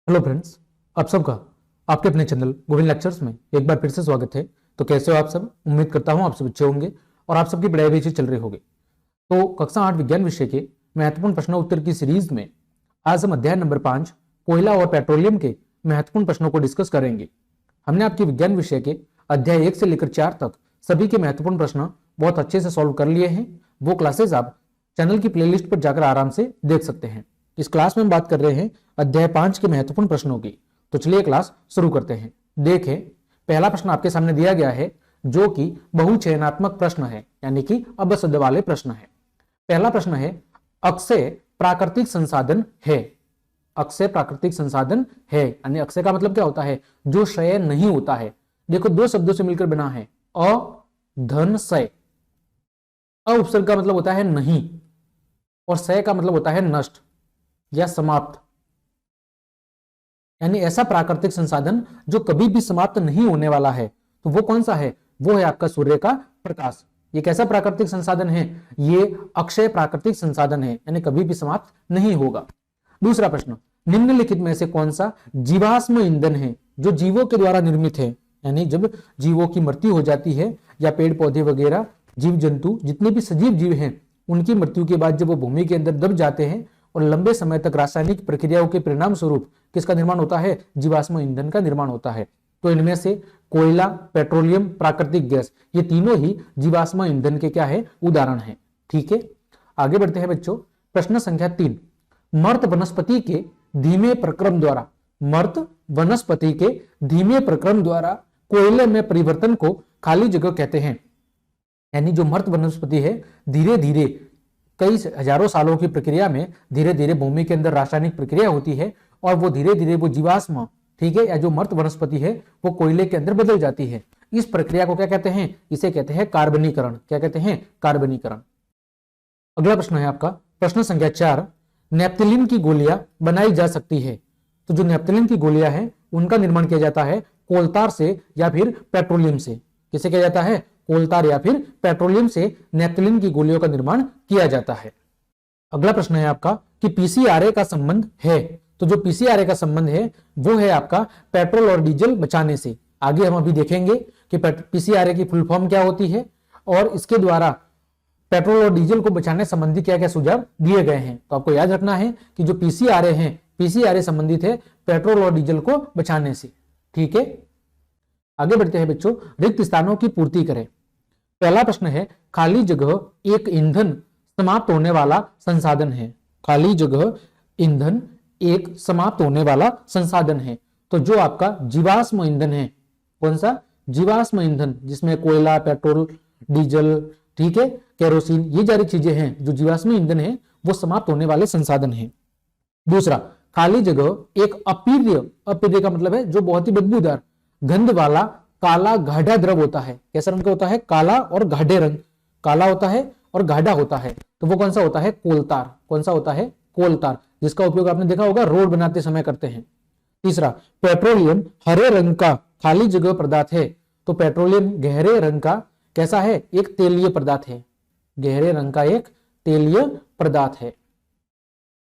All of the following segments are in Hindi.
हेलो फ्रेंड्स, आप सबका आपके अपने चैनल गोविंद लेक्चर्स में एक बार फिर से स्वागत है। तो कैसे हो आप सब? उम्मीद करता हूं आप सब अच्छे होंगे और आप सबकी पढ़ाई भी अच्छी चल रही होगी। तो कक्षा 8 विज्ञान विषय के महत्वपूर्ण प्रश्नों उत्तर की सीरीज में आज हम अध्याय नंबर 5 कोयला और पेट्रोलियम के महत्वपूर्ण प्रश्नों को डिस्कस करेंगे। हमने आपके विज्ञान विषय के अध्याय 1 से लेकर 4 तक सभी के महत्वपूर्ण प्रश्न बहुत अच्छे से सॉल्व कर लिए हैं। वो क्लासेस आप चैनल की प्लेलिस्ट पर जाकर आराम से देख सकते हैं। इस क्लास में हम बात कर रहे हैं अध्याय 5 के महत्वपूर्ण प्रश्नों की। तो चलिए क्लास शुरू करते हैं। देखें, पहला प्रश्न आपके सामने दिया गया है जो कि बहुचयनात्मक प्रश्न है, यानी कि अबसद वाले प्रश्न है। पहला प्रश्न है, अक्षय प्राकृतिक संसाधन है। अक्षय प्राकृतिक संसाधन है यानी अक्षय का मतलब क्या होता है? जो क्षय नहीं होता है। देखो, दो शब्दों से मिलकर बना है, अ धन सय। अ उपसर्ग का मतलब होता है नहीं और सय का मतलब होता है नष्ट या समाप्त, यानी ऐसा प्राकृतिक संसाधन जो कभी भी समाप्त नहीं होने वाला है। तो वो कौन सा है? वो है आपका सूर्य का प्रकाश। ये कैसा प्राकृतिक संसाधन है? ये अक्षय प्राकृतिक संसाधन है, यानी कभी भी समाप्त नहीं होगा। दूसरा प्रश्न, निम्नलिखित में से कौन सा जीवाश्म ईंधन है जो जीवों के द्वारा निर्मित है? यानी जब जीवों की मृत्यु हो जाती है या पेड़ पौधे वगैरह जीव जंतु जितने भी सजीव जीव हैं उनकी मृत्यु के बाद जब वो भूमि के अंदर दब जाते हैं और लंबे समय तक रासायनिक प्रक्रियाओं के परिणाम स्वरूप किसका निर्माण होता है? जीवाश्म ईंधन का निर्माण होता है। तो इनमें से कोयला, पेट्रोलियम, प्राकृतिक गैस, ये तीनों ही जीवाश्म ईंधन के क्या है? उदाहरण है। ठीक है, आगे बढ़ते हैं बच्चों। प्रश्न संख्या 3, मर्त वनस्पति के धीमे प्रक्रम द्वारा, मर्त वनस्पति के धीमे प्रक्रम द्वारा कोयले में परिवर्तन को खाली जगह कहते हैं। यानी जो मर्त वनस्पति है, धीरे धीरे कई हजारों सालों की प्रक्रिया में धीरे धीरे भूमि के अंदर रासायनिक प्रक्रिया होती है और वो धीरे धीरे वो जीवाश्म, ठीक है, या जो मर्त वनस्पति है वो कोयले के अंदर बदल जाती है। इस प्रक्रिया को क्या कहते हैं? इसे कहते हैं कार्बनीकरण। क्या कहते हैं? कार्बनीकरण। अगला प्रश्न है आपका प्रश्न संख्या 4, नेप्थलीन की गोलियां बनाई जा सकती है। तो जो नेप्थलीन की गोलियां हैं उनका निर्माण किया जाता है कोलतार से या फिर पेट्रोलियम से। किसे किया जाता है? कोलतार या फिर पेट्रोलियम से नेप्थलीन की गोलियों का निर्माण किया जाता है। अगला प्रश्न है आपका कि पीसीआरए का संबंध है। तो जो पीसीआरए का संबंध है वो है आपका पेट्रोल और डीजल बचाने से। आगे हम अभी देखेंगे कि पीसीआरए की फुल फॉर्म क्या होती है और इसके द्वारा पेट्रोल और डीजल को बचाने संबंधी क्या क्या सुझाव दिए गए हैं। तो आपको याद रखना है कि जो पीसीआरए हैं, पीसीआरए संबंधित है पेट्रोल और डीजल को बचाने से। ठीक है, आगे बढ़ते हैं बच्चों। रिक्त स्थानों की पूर्ति करें। पहला प्रश्न है, खाली जगह एक ईंधन समाप्त होने वाला संसाधन है। खाली जगह ईंधन एक समाप्त होने वाला संसाधन है। तो जो आपका जीवाश्म ईंधन है, कौन सा? जीवाश्म ईंधन, जिसमें कोयला, पेट्रोल, डीजल, ठीक है, केरोसिन, ये सारी चीजें हैं जो जीवाश्म ईंधन है वो समाप्त होने वाले संसाधन है। दूसरा, खाली जगह एक अपीर्य, अपीर्य का मतलब है जो बहुत ही बदबूदार गंध वाला काला गाढ़ा द्रव होता है। कैसा रंग का होता है? काला और गाढ़े रंग, काला होता है और गाढ़ा होता है। तो वो कौन सा होता है? कोलतार। कौन सा होता है? कोलतार, जिसका उपयोग आपने देखा होगा रोड बनाते समय करते हैं। तीसरा, पेट्रोलियम हरे रंग का खाली जगह पदार्थ है। तो पेट्रोलियम गहरे रंग का कैसा है? एक तेलीय पदार्थ है। गहरे रंग का एक तेलीय पदार्थ है।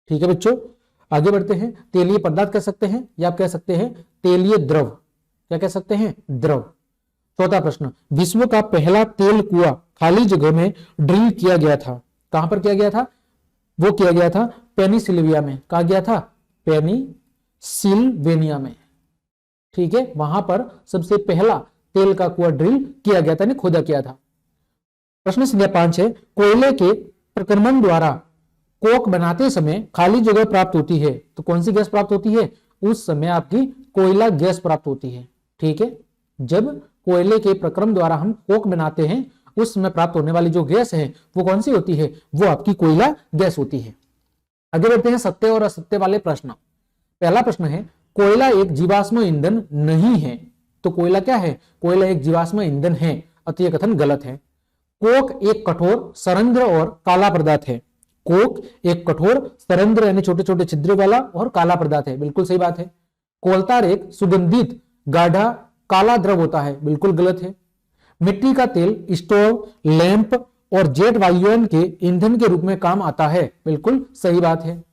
ठीक है बच्चों, आगे बढ़ते हैं। तेलीय पदार्थ कह सकते हैं या आप कह सकते हैं तेलीय द्रव। क्या कह सकते हैं? द्रव। चौथा प्रश्न, विश्व का पहला तेल कुआं खाली जगह में ड्रिल किया गया था। कहां पर किया गया था? वो किया गया था पेनिसिल्वेनिया में। कहा गया था? पेनिसिल्वेनिया में। ठीक है, वहां पर सबसे पहला तेल का कुआं ड्रिल किया गया था, खोदा किया था। प्रश्न संख्या 5 है, कोयले के प्रक्रमण द्वारा कोक बनाते समय खाली जगह प्राप्त होती है। तो कौन सी गैस प्राप्त होती है? उस समय आपकी कोयला गैस प्राप्त होती है। ठीक है, जब कोयले के प्रक्रम द्वारा हम कोक बनाते हैं उस समय प्राप्त होने वाली जो गैस है वो कौन सी होती है? वो आपकी कोयला गैस होती है। आगे बढ़ते हैं सत्य और असत्य वाले प्रश्न। पहला प्रश्न है, कोयला एक जीवाश्म ईंधन नहीं है। तो कोयला क्या है? कोयला एक जीवाश्म ईंधन है, अतः यह कथन गलत है। कोक एक कठोर, सरंध्र और काला पदार्थ है। कोक एक कठोर, सरंध्र यानी छोटे छोटे छिद्र वाला और काला पदार्थ है, बिल्कुल सही बात है। कोलतार एक सुगंधित गाढ़ा काला द्रव होता है, बिल्कुल गलत है। मिट्टी का तेल स्टोव, लैंप और जेट वायुयान के ईंधन के रूप में काम आता है, बिल्कुल सही बात है।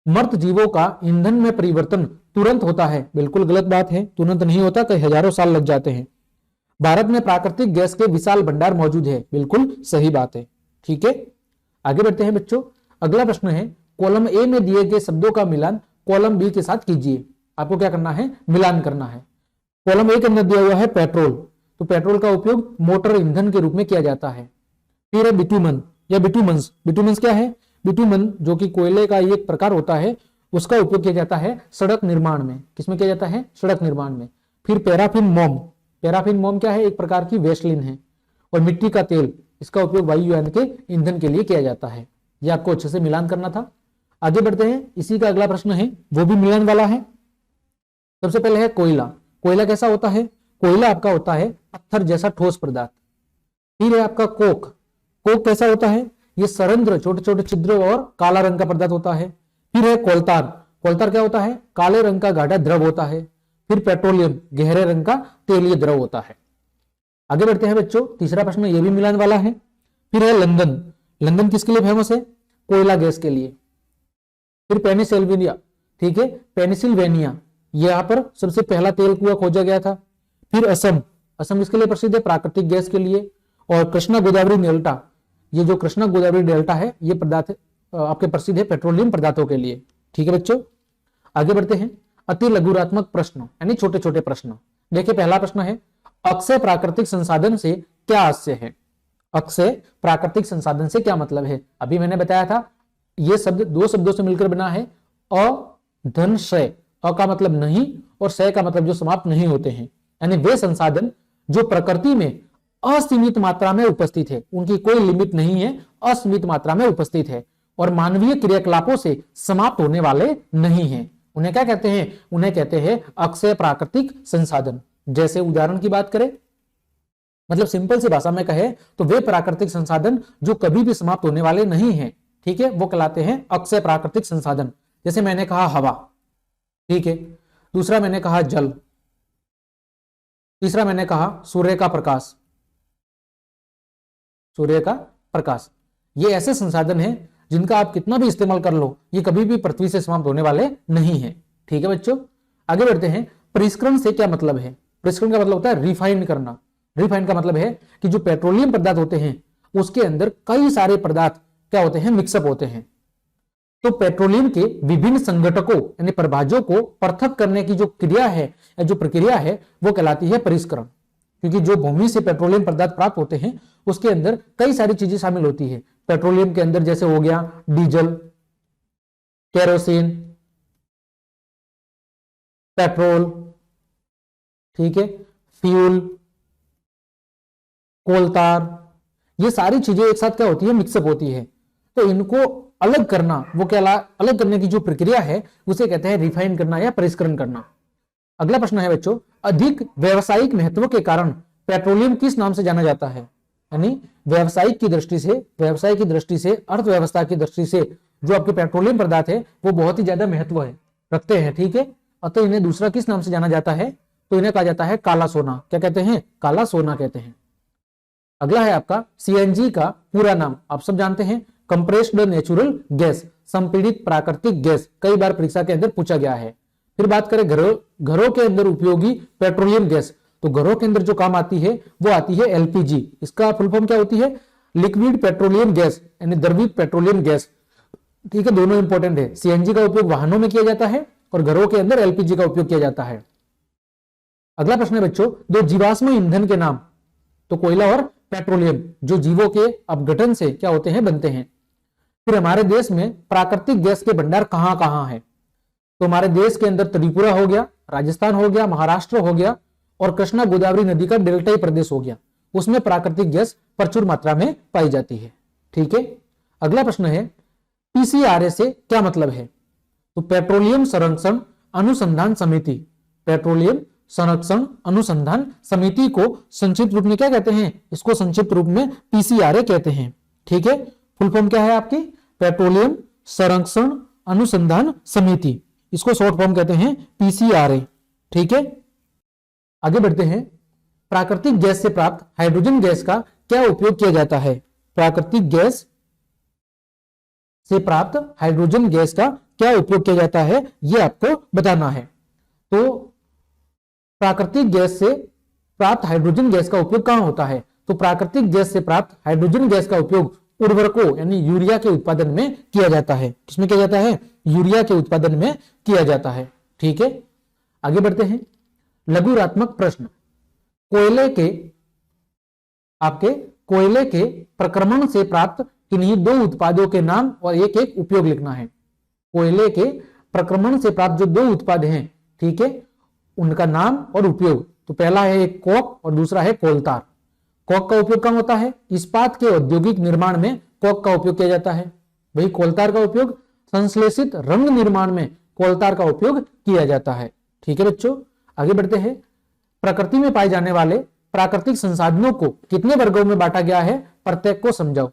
मर्त जीवों का ईंधन में परिवर्तन तुरंत होता है। बिल्कुल गलत बात है, तुरंत नहीं होता, कई हजारों साल लग जाते हैं। भारत में प्राकृतिक गैस के विशाल भंडार मौजूद है। बिल्कुल सही बात है। ठीक है, आगे बढ़ते हैं बच्चों। अगला प्रश्न है, कॉलम ए में दिए गए शब्दों का मिलान कॉलम बी के साथ कीजिए। आपको क्या करना है, मिलान करना है। कॉलम ए के अंदर दिया हुआ है पेट्रोल, तो पेट्रोल का उपयोग मोटर ईंधन के रूप में किया जाता है। फिर है बिटुमन या बिटुमन्स। बिटुमन्स क्या है, बिटुमन जो कि कोयले का एक प्रकार होता है, उसका उपयोग किया जाता है सड़क निर्माण में। किसमें किया जाता है, सड़क निर्माण में। फिर पैराफिन मोम, पैराफिन मोम क्या है, एक प्रकार की वेस्लिन है। और मिट्टी का तेल, इसका उपयोग वायुयान के ईंधन के लिए किया जाता है। यह आपको अच्छे से मिलान करना था। आगे बढ़ते हैं, इसी का अगला प्रश्न है, वो भी मिलान वाला है। सबसे पहले है कोयला। कोयला कैसा होता है, कोयला आपका होता है पत्थर जैसा ठोस पदार्थ। फिर है आपका कोक। कोक कैसा होता है, ये सरंध्र छोटे छोटे छिद्र और काला रंग का पदार्थ होता है। फिर है कोलतार। कोलतार क्या होता है, काले रंग का गाढ़ा द्रव होता है। फिर पेट्रोलियम, गहरे रंग का तेलीय द्रव होता है। आगे बढ़ते हैं बच्चों, तीसरा प्रश्न ये भी मिलान वाला है। फिर है लंदन। लंदन किसके लिए फेमस है, कोयला गैस के लिए। फिर पेनिसिल्वेनिया, ठीक है, पेनिसिल्वेनिया, यहां पर सबसे पहला तेल कुआं खोजा गया था। फिर असम, असम इसके लिए प्रसिद्ध है प्राकृतिक गैस के लिए। और कृष्णा गोदावरी डेल्टा, ये जो कृष्णा गोदावरी डेल्टा है, ये पदार्थ आपके प्रसिद्ध है पेट्रोलियम पदार्थों के लिए। ठीक है बच्चों, आगे बढ़ते हैं। अति लघुरात्मक प्रश्न यानी छोटे छोटे प्रश्न। देखिए पहला प्रश्न है, अक्षय प्राकृतिक संसाधन से क्या आशय है। अक्षय प्राकृतिक संसाधन से क्या मतलब है। अभी मैंने बताया था, यह शब्द दो शब्दों से मिलकर बना है, अधनशय। अ का मतलब नहीं और शय का मतलब जो समाप्त नहीं होते हैं, यानी वे संसाधन जो प्रकृति में असीमित मात्रा में उपस्थित है, उनकी कोई लिमिट नहीं है, असीमित मात्रा में उपस्थित है और मानवीय क्रियाकलापों से समाप्त होने वाले नहीं हैं। उन्हें क्या कहते हैं, उन्हें कहते हैं अक्षय प्राकृतिक संसाधन। जैसे उदाहरण की बात करें, मतलब सिंपल सी भाषा में कहे तो वे प्राकृतिक संसाधन जो कभी भी समाप्त होने वाले नहीं हैं, ठीक है, वो कहलाते हैं अक्षय प्राकृतिक संसाधन। जैसे मैंने कहा हवा, ठीक है, दूसरा मैंने कहा जल, तीसरा मैंने कहा सूर्य का प्रकाश। सूर्य का प्रकाश, ये ऐसे संसाधन हैं जिनका आप कितना भी इस्तेमाल कर लो, ये कभी भी पृथ्वी से समाप्त होने वाले नहीं है। ठीक है बच्चों, आगे बढ़ते हैं। परिष्करण से क्या मतलब है। परिष्करण का मतलब होता है रिफाइन करना। रिफाइन का मतलब है कि जो पेट्रोलियम पदार्थ होते हैं उसके अंदर कई सारे पदार्थ क्या होते हैं, मिक्सअप होते हैं। तो पेट्रोलियम के विभिन्न संघटकों यानी प्रभाजों को पृथक करने की जो क्रिया है या जो प्रक्रिया है वो कहलाती है परिष्करण। क्योंकि जो भूमि से पेट्रोलियम पदार्थ प्राप्त होते हैं उसके अंदर कई सारी चीजें शामिल होती है। पेट्रोलियम के अंदर जैसे हो गया डीजल, केरोसिन, पेट्रोल, ठीक है, फ्यूल, कोलतार, ये सारी चीजें एक साथ क्या होती है, मिक्सअप होती है। तो इनको अलग करना, वो क्या अलग करने की जो प्रक्रिया है उसे कहते हैं रिफाइन करना या परिष्करण करना। अगला प्रश्न है बच्चों, अधिक व्यावसायिक महत्व के कारण पेट्रोलियम किस नाम से जाना जाता है। यानी व्यवसायिक की दृष्टि से, व्यवसाय की दृष्टि से, अर्थव्यवस्था की दृष्टि से जो आपके पेट्रोलियम पदार्थ है वो बहुत ही ज्यादा महत्व है रखते हैं, ठीक है। अतः इन्हें दूसरा किस नाम से जाना जाता है, तो इन्हें कहा जाता है काला सोना। क्या कहते हैं, काला सोना कहते हैं। अगला है आपका सीएनजी का पूरा नाम, आप सब जानते हैं, कंप्रेस्ड नेचुरल गैस, संपीड़ित प्राकृतिक गैस। कई बार परीक्षा के अंदर पूछा गया है। फिर बात करें घरों के अंदर उपयोगी पेट्रोलियम गैस, तो घरों के अंदर जो काम आती है वो आती है एलपीजी। इसका फुल फॉर्म क्या होती है, लिक्विड पेट्रोलियम गैस यानी द्रवित पेट्रोलियम गैस, ठीक है, दोनों इंपॉर्टेंट है। सीएनजी का उपयोग वाहनों में किया जाता है और घरों के अंदर एलपीजी का उपयोग किया जाता है। अगला प्रश्न है बच्चों, दो जीवाश्म ईंधन के नाम, तो कोयला और पेट्रोलियम जो जीवों के अपघटन से क्या होते हैं, बनते हैं। फिर हमारे देश में प्राकृतिक गैस के भंडार कहां कहां है, तो हमारे देश के अंदर त्रिपुरा हो गया, राजस्थान हो गया, महाराष्ट्र हो गया और कृष्णा गोदावरी नदी का डेल्टाई प्रदेश हो गया, उसमें प्राकृतिक गैस प्रचुर मात्रा में पाई जाती है। ठीक है, अगला प्रश्न है पीसीआरए से क्या मतलब है, तो पेट्रोलियम संरक्षण अनुसंधान समिति। पेट्रोलियम संरक्षण अनुसंधान समिति को संक्षिप्त रूप में क्या कहते हैं, इसको संक्षिप्त रूप में पीसीआरए कहते हैं। ठीक है, फुल फॉर्म क्या है आपकी, पेट्रोलियम संरक्षण अनुसंधान समिति, इसको शॉर्ट फॉर्म कहते हैं पीसीआरए। ठीक है, आगे बढ़ते हैं। प्राकृतिक गैस से प्राप्त हाइड्रोजन गैस का क्या उपयोग किया जाता है। प्राकृतिक गैस से प्राप्त हाइड्रोजन गैस का क्या उपयोग किया जाता है, यह आपको बताना है। तो प्राकृतिक गैस से प्राप्त हाइड्रोजन गैस का उपयोग कहां होता है? तो प्राकृतिक गैस से प्राप्त हाइड्रोजन गैस का उपयोग उर्वरकों यानी यूरिया के उत्पादन में किया जाता है। किसमें किया जाता है? यूरिया के उत्पादन में किया जाता है। ठीक है, आगे बढ़ते हैं। लघुरात्मक प्रश्न, कोयले के प्रक्रमण से प्राप्त किन्हीं दो उत्पादों के नाम और एक एक उपयोग लिखना है। कोयले के प्रक्रमण से प्राप्त जो दो उत्पाद हैं, ठीक है, उनका नाम और उपयोग। तो पहला है एक कोक और दूसरा है कोलतार। कोक का उपयोग कहां होता है? इस्पात के औद्योगिक निर्माण में कोक का उपयोग किया जाता है। वही कोलतार का उपयोग संश्लेषित रंग निर्माण में कोलतार का उपयोग किया जाता है। ठीक है बच्चों, आगे बढ़ते हैं। प्रकृति में पाए जाने वाले प्राकृतिक संसाधनों को कितने वर्गों में बांटा गया है? प्रत्येक को समझाओ।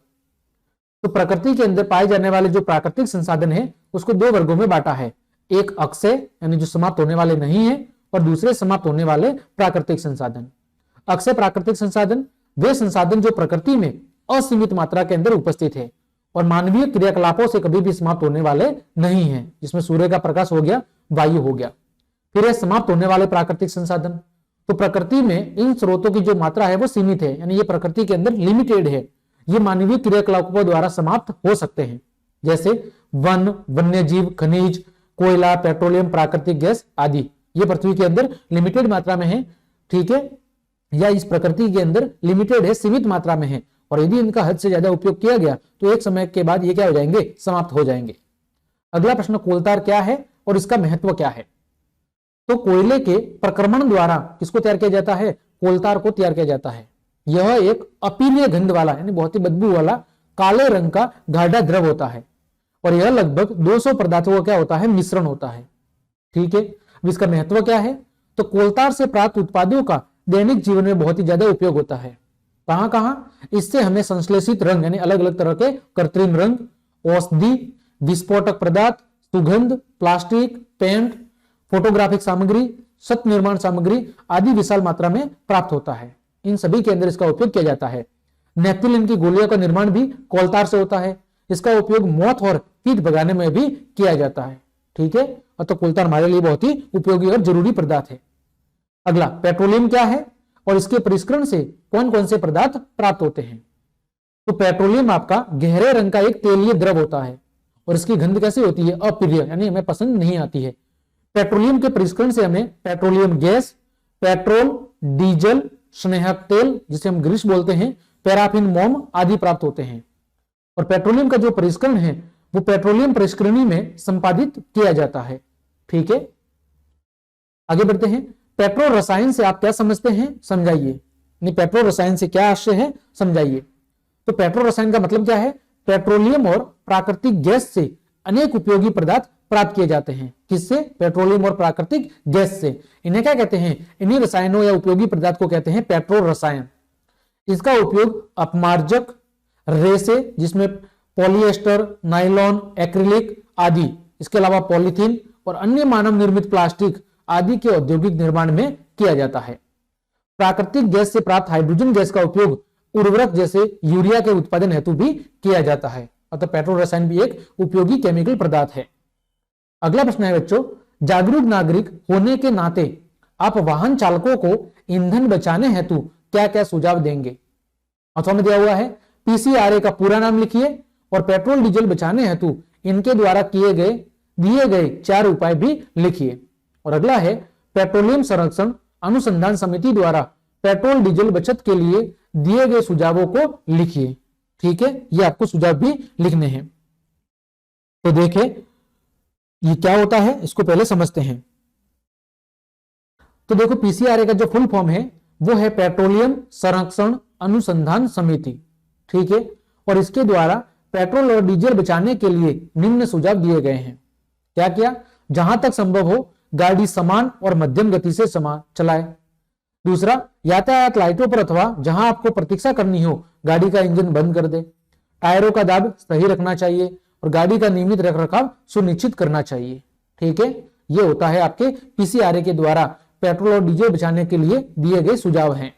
तो प्रकृति के अंदर पाए जाने वाले जो प्राकृतिक संसाधन है उसको दो वर्गों में बांटा है। एक अक्षय यानी जो समाप्त होने वाले नहीं है, और दूसरे समाप्त होने वाले प्राकृतिक संसाधन। अक्षय प्राकृतिक संसाधन वे संसाधन जो प्रकृति में असीमित मात्रा के अंदर उपस्थित है और मानवीय क्रियाकलापों से कभी भी समाप्त होने वाले नहीं है, जिसमें सूर्य का प्रकाश हो गया, वायु हो गया। फिर है समाप्त होने वाले प्राकृतिक संसाधन। तो प्रकृति में इन स्रोतों की जो मात्रा है वो सीमित है, यानी ये प्रकृति के अंदर लिमिटेड है। ये मानवीय क्रियाकलापों द्वारा समाप्त हो सकते हैं, जैसे वन, वन्यजीव, खनिज, कोयला, पेट्रोलियम, प्राकृतिक गैस आदि। ये पृथ्वी के अंदर लिमिटेड मात्रा में है, ठीक है, या इस प्रकृति के अंदर लिमिटेड है, सीमित मात्रा में है। और यदि इनका हद से ज्यादा उपयोग किया गया तो एक समय के बाद ये क्या हो जाएंगे? समाप्त हो जाएंगे। अगला प्रश्न, कोलतार क्या है और इसका महत्व क्या है? तो कोयले के प्रक्रमण द्वारा किसको तैयार किया जाता है? कोलतार को तैयार किया जाता है। यह एक अपीलीय गंध वाला यानी बहुत ही बदबू वाला काले रंग का गाढ़ा द्रव होता है और यह लगभग 200 पदार्थों का क्या होता है? मिश्रण होता है। ठीक है, इसका महत्व क्या है? तो कोलतार से प्राप्त उत्पादों का दैनिक जीवन में बहुत ही ज्यादा उपयोग होता है। कहां कहां? इससे हमें संश्लेषित रंग यानी अलग अलग तरह के कृत्रिम रंग, औषधि, विस्फोटक पदार्थ, सुगंध, प्लास्टिक, पेंट, फोटोग्राफिक सामग्री, सत निर्माण सामग्री आदि विशाल मात्रा में प्राप्त होता है। इन सभी के अंदर इसका उपयोग किया जाता है। नेप्थिलिन की गोलियों का निर्माण भी कोलतार से होता है। इसका उपयोग मौत और कीट भगाने में भी किया जाता है। ठीक है, तो कोलतार हमारे लिए बहुत ही उपयोगी और जरूरी पदार्थ है। अगला, पेट्रोलियम क्या है और इसके परिष्करण से कौन कौन से पदार्थ प्राप्त होते हैं? तो पेट्रोलियम आपका गहरे रंग का एक तेलीय द्रव होता है और इसकी गंध कैसी होती है? अप्रिय, यानी हमें पसंद नहीं आती है। पेट्रोलियम के परिष्करण से हमें पेट्रोलियम गैस, पेट्रोल, डीजल, स्नेहक तेल जिसे हम ग्रीस बोलते हैं, पैराफिन, मोम आदि प्राप्त होते हैं। और पेट्रोलियम का जो परिष्करण है वो पेट्रोलियम परिष्करणी में संपादित किया जाता है। ठीक है, आगे बढ़ते हैं। पेट्रो रसायन से आप क्या समझते हैं? समझाइए। नहीं, पेट्रो रसायन से क्या आशय है? समझाइए। तो पेट्रो रसायन का मतलब क्या है? पेट्रोलियम और प्राकृतिक गैस से अनेक उपयोगी पदार्थ प्राप्त किए जाते हैं। किससे? पेट्रोलियम और प्राकृतिक गैस से। इन्हें क्या कहते हैं? इन्हीं रसायनों या उपयोगी पदार्थ को कहते हैं पेट्रो रसायन। इसका उपयोग अपमार्जक, रेसे जिसमें पॉलिएस्टर, नायलॉन, एक्रिलिक आदि, इसके अलावा पॉलीथीन और अन्य मानव निर्मित प्लास्टिक आदि के औद्योगिक निर्माण में किया जाता है। प्राकृतिक गैस से प्राप्त हाइड्रोजन गैस का उपयोग उर्वरक जैसे यूरिया के उत्पादन हेतु भी किया जाता है। अतः पेट्रो रसायन भी एक उपयोगी केमिकल पदार्थ है। अगला प्रश्न है बच्चों, जागरूक नागरिक होने के नाते आप वाहन चालकों को ईंधन बचाने हेतु क्या क्या सुझाव देंगे? अथवा में दिया हुआ है पीसीआरए का पूरा नाम लिखिए और पेट्रोल डीजल बचाने हेतु इनके द्वारा दिए गए 4 उपाय भी लिखिए। और अगला है पेट्रोलियम संरक्षण अनुसंधान समिति द्वारा पेट्रोल डीजल बचत के लिए दिए गए सुझावों को लिखिए। ठीक है, ये आपको सुझाव भी लिखने हैं। तो देखें ये क्या होता है, इसको पहले समझते हैं। तो देखो पीसीआरए का जो फुल फॉर्म है वो है पेट्रोलियम संरक्षण अनुसंधान समिति। ठीक है, और इसके द्वारा पेट्रोल और डीजल बचाने के लिए निम्न सुझाव दिए गए हैं। क्या क्या? जहां तक संभव हो गाड़ी समान और मध्यम गति से चलाए। दूसरा, यातायात लाइटों पर अथवा जहां आपको प्रतीक्षा करनी हो गाड़ी का इंजन बंद कर दे। टायरों का दाब सही रखना चाहिए और गाड़ी का नियमित रखरखाव सुनिश्चित करना चाहिए। ठीक है, ये होता है आपके पीसीआरए के द्वारा पेट्रोल और डीजल बचाने के लिए दिए गए सुझाव हैं।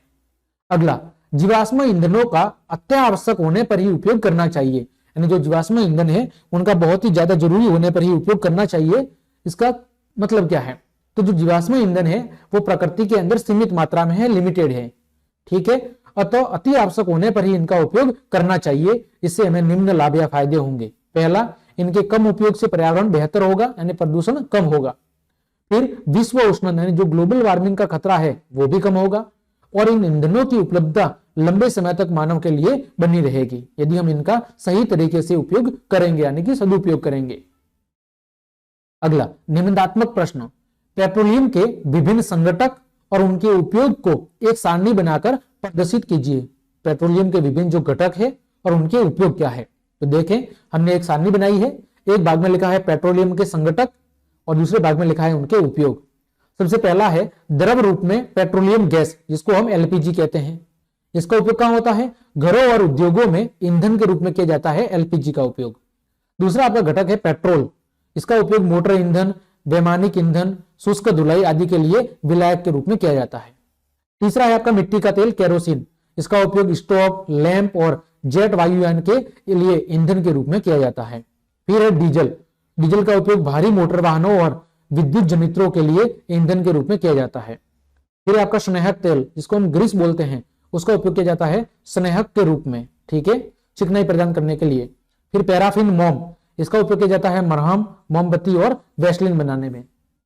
अगला, जीवाश्म ईंधनों का अत्यावश्यक होने पर ही उपयोग करना चाहिए, यानी जो जीवाश्म ईंधन है उनका बहुत ही ज्यादा जरूरी होने पर ही उपयोग करना चाहिए। इसका मतलब क्या है? तो जो जीवाश्म ईंधन है वो प्रकृति के अंदर सीमित मात्रा में है, लिमिटेड है, ठीक है। अतः अति आवश्यक होने पर ही इनका उपयोग करना चाहिए। इससे हमें निम्न लाभ या फायदे होंगे। पहला, इनके कम उपयोग से पर्यावरण बेहतर होगा, यानी प्रदूषण कम होगा। फिर विश्व उष्णन यानी जो ग्लोबल वार्मिंग का खतरा है वो भी कम होगा, और इन ईंधनों की उपलब्धता लंबे समय तक मानव के लिए बनी रहेगी यदि हम इनका सही तरीके से उपयोग करेंगे, यानी कि सदुपयोग करेंगे। अगला निबंधात्मक प्रश्न, पेट्रोलियम के विभिन्न संघटक और उनके उपयोग को एक सारणी बनाकर प्रदर्शित कीजिए। पेट्रोलियम के विभिन्न जो घटक है और उनके उपयोग क्या है। तो देखें, हमने एक सारणी बनाई है। एक भाग में लिखा है पेट्रोलियम के संघटक और दूसरे भाग में लिखा है उनके उपयोग। सबसे पहला है द्रव रूप में पेट्रोलियम गैस, जिसको हम एलपीजी कहते हैं। इसका उपयोग कहां होता है? घरों और उद्योगों में ईंधन के रूप में किया जाता है एलपीजी का उपयोग। दूसरा आपका घटक है पेट्रोल। इसका उपयोग मोटर ईंधन, वैमानिक ईंधन, शुष्क धुलाई आदि के लिए विलायक के रूप में किया जाता है। तीसरा है आपका मिट्टी का तेल, केरोसिन। इसका उपयोग स्टोव, लैंप और जेट वायुयान के लिए ईंधन के रूप में किया जाता है। फिर है डीजल। डीजल का उपयोग भारी मोटर वाहनों और विद्युत जनित्रों के लिए ईंधन के रूप में किया जाता है। फिर आपका स्नेहक तेल, जिसको हम ग्रीस बोलते हैं, उसका उपयोग किया जाता है स्नेहक के रूप में, ठीक है, चिकनाई प्रदान करने के लिए। फिर पैराफिन मोम, इसका उपयोग किया जाता है मरहम, मोमबत्ती और वैसलीन बनाने में।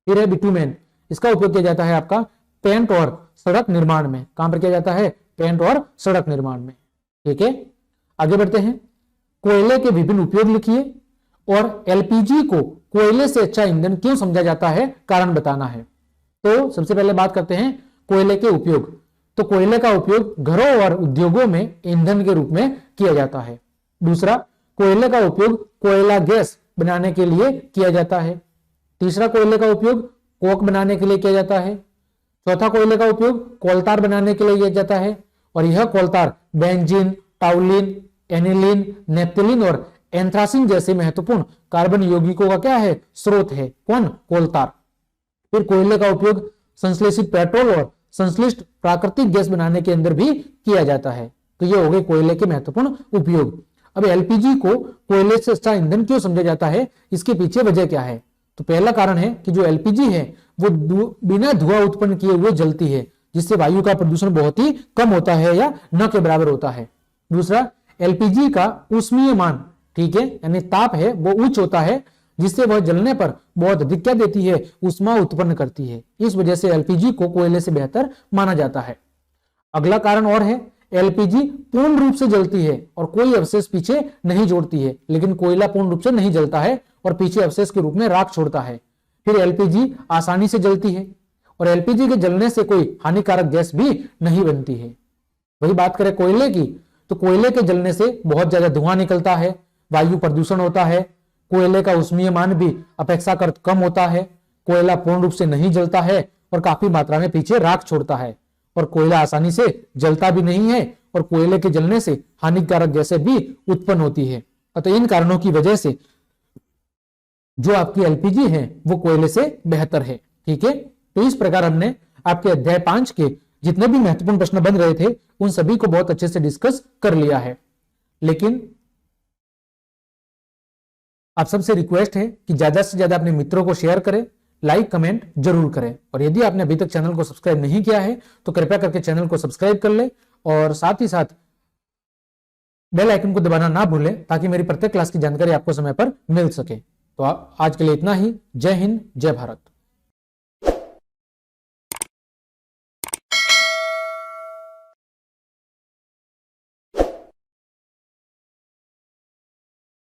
फिर है बिटुमेन, इसका उपयोग किया जाता है आपका पेंट और सड़क निर्माण में। कहां पर किया जाता है? पेंट और सड़क निर्माण में, ठीक है। आगे बढ़ते हैं। कोयले के विभिन्न उपयोग लिखिए और एलपीजी को कोयले से अच्छा ईंधन क्यों समझा जाता है, कारण बताना है। तो सबसे पहले बात करते हैं कोयले के उपयोग। तो कोयले का उपयोग घरों और उद्योगों में ईंधन के रूप में किया जाता है। दूसरा, कोयले का उपयोग कोयला गैस बनाने के लिए किया जाता है। तीसरा, कोयले का उपयोग कोक बनाने के लिए किया जाता है। चौथा, कोयले का उपयोग कोलतार बनाने के लिए किया जाता है, और यह कोलतार बेंजीन, टाउलिन, एनिलीन, नेप्थलीन और एंथ्रासिन जैसे महत्वपूर्ण कार्बन यौगिकों का क्या है? स्रोत है। कौन? कोलतार। फिर कोयले का उपयोग संश्लेषित पेट्रोल और संश्लिष्ट प्राकृतिक गैस बनाने के अंदर भी किया जाता है। तो ये हो गए कोयले के महत्वपूर्ण उपयोग। अब एलपीजी को कोयले से अच्छा ईंधन क्यों समझा जाता है, इसके पीछे वजह क्या है? तो पहला कारण है कि जो एलपीजी है वो बिना धुआं उत्पन्न किए हुए जलती है, जिससे वायु का प्रदूषण बहुत ही कम होता है या न के बराबर होता है। दूसरा, एलपीजी का ऊष्मीय मान, ठीक है, यानी ताप है वो उच्च होता है, जिससे वह जलने पर बहुत अधिक क्या देती है? ऊष्मा उत्पन्न करती है। इस वजह से एलपीजी को कोयले से बेहतर माना जाता है। अगला कारण और है, एलपीजी पूर्ण रूप से जलती है और कोई अवशेष पीछे नहीं छोड़ती है, लेकिन कोयला पूर्ण रूप से नहीं जलता है और पीछे अवशेष के रूप में राख छोड़ता है। फिर एलपीजी आसानी से जलती है और एलपीजी के जलने से कोई हानिकारक गैस भी नहीं बनती है। वही बात करें कोयले की, तो कोयले के जलने से बहुत ज्यादा धुआं निकलता है, वायु प्रदूषण होता है। कोयले का ऊष्मीय मान भी अपेक्षाकृत कम होता है। कोयला पूर्ण रूप से नहीं जलता है और काफी मात्रा में पीछे राख छोड़ता है, और कोयला आसानी से जलता भी नहीं है, और कोयले के जलने से हानिकारक गैसें भी उत्पन्न होती है। अतः इन कारणों की वजह से जो आपकी एलपीजी है वो कोयले से बेहतर है, ठीक है। तो इस प्रकार हमने आपके अध्याय 5 के जितने भी महत्वपूर्ण प्रश्न बन रहे थे उन सभी को बहुत अच्छे से डिस्कस कर लिया है। लेकिन आप सबसे रिक्वेस्ट है कि ज्यादा से ज्यादा अपने मित्रों को शेयर करें, लाइक कमेंट जरूर करें, और यदि आपने अभी तक चैनल को सब्सक्राइब नहीं किया है तो कृपया करके चैनल को सब्सक्राइब कर ले, और साथ ही साथ बेल आइकन को दबाना ना भूलें, ताकि मेरी प्रत्येक क्लास की जानकारी आपको समय पर मिल सके। तो आज के लिए इतना ही। जय हिंद, जय भारत।